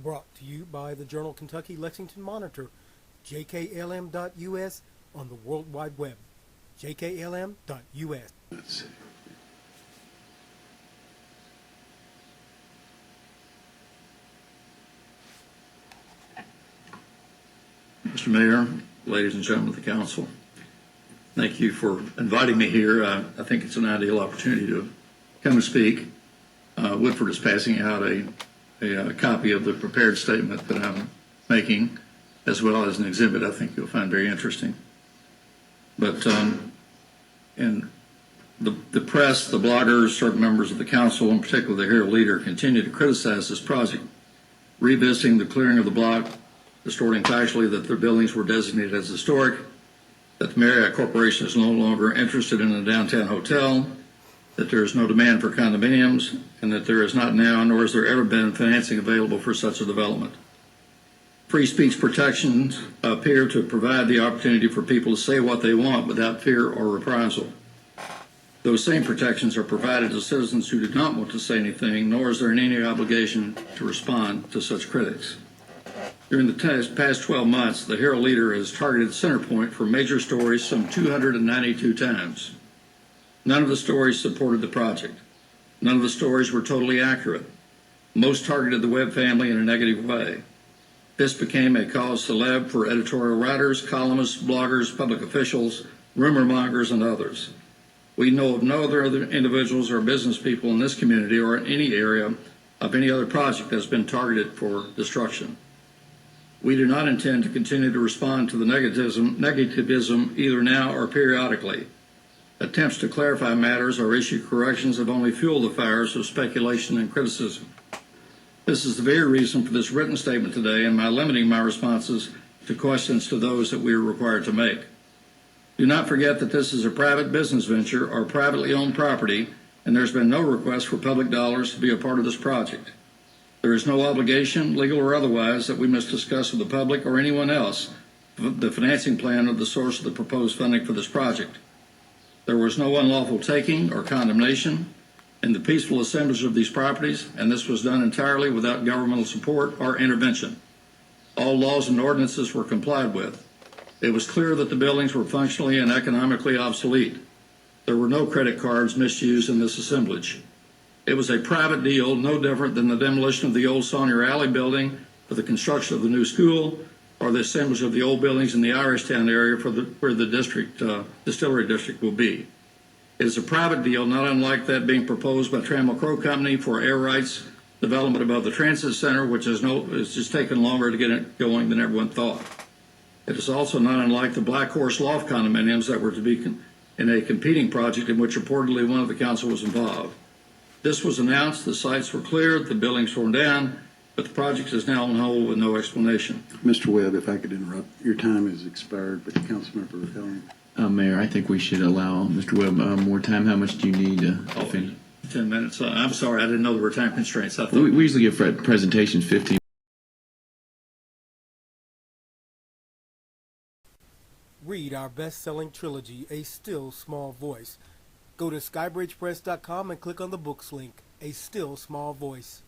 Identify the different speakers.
Speaker 1: Brought to you by the Journal Kentucky Lexington Monitor, jklm.us on the World Wide Web, jklm.us.
Speaker 2: Let's see. Mr. Mayor, ladies and gentlemen of the council, thank you for inviting me here. I think it's an ideal opportunity to come and speak. Woodford is passing out a copy of the prepared statement that I'm making, as well as an exhibit I think you'll find very interesting. But in the press, the bloggers, certain members of the council, in particular the Herald Leader, continue to criticize this project, revisiting the clearing of the block, distorting factually that their buildings were designated as historic, that the Marriott Corporation is no longer interested in a downtown hotel, that there is no demand for condominiums, and that there is not now, nor has there ever been, financing available for such a development. Free speech protections appear to provide the opportunity for people to say what they want without fear or reprisal. Those same protections are provided to citizens who do not want to say anything, nor is there any obligation to respond to such critics. During the past 12 months, the Herald Leader has targeted Center Pointe for major stories some 292 times. None of the stories supported the project. None of the stories were totally accurate. Most targeted the Webb family in a negative way. This became a cause célèbre for editorial writers, columnists, bloggers, public officials, rumor mongers, and others. We know of no other individuals or business people in this community or in any area of any other project that has been targeted for destruction. We do not intend to continue to respond to the negativism either now or periodically. Attempts to clarify matters or issue corrections have only fueled the fires of speculation and criticism. This is the very reason for this written statement today and my limiting my responses to questions to those that we are required to make. Do not forget that this is a private business venture or privately owned property, and there's been no request for public dollars to be a part of this project. There is no obligation, legal or otherwise, that we must discuss with the public or anyone else the financing plan or the source of the proposed funding for this project. There was no unlawful taking or condemnation in the peaceful assemblage of these properties, and this was done entirely without governmental support or intervention. All laws and ordinances were complied with. It was clear that the buildings were functionally and economically obsolete. There were no credit cards misused in this assemblage. It was a private deal, no different than the demolition of the old Saunier Alley building for the construction of the new school, or the assemblage of the old buildings in the Irishtown area where the distillery district will be. It is a private deal, not unlike that being proposed by Trammell Crow Company for air rights development above the transit center, which is just taken longer to get it going than everyone thought. It is also not unlike the Black Horse Loft condominiums that were to be in a competing project in which reportedly one of the council was involved. This was announced, the sites were cleared, the buildings torn down, but the project is now on hold with no explanation. Mr. Webb, if I could interrupt, your time has expired, but Councilmember Helling.
Speaker 3: Mayor, I think we should allow Mr. Webb more time. How much do you need to finish?
Speaker 2: 10 minutes. I'm sorry, I didn't know there were time constraints. I thought
Speaker 3: We usually give presentations 15.
Speaker 1: Read our best-selling trilogy, A Still Small Voice. Go to skybridgepress.com and click on the books link, A Still Small Voice.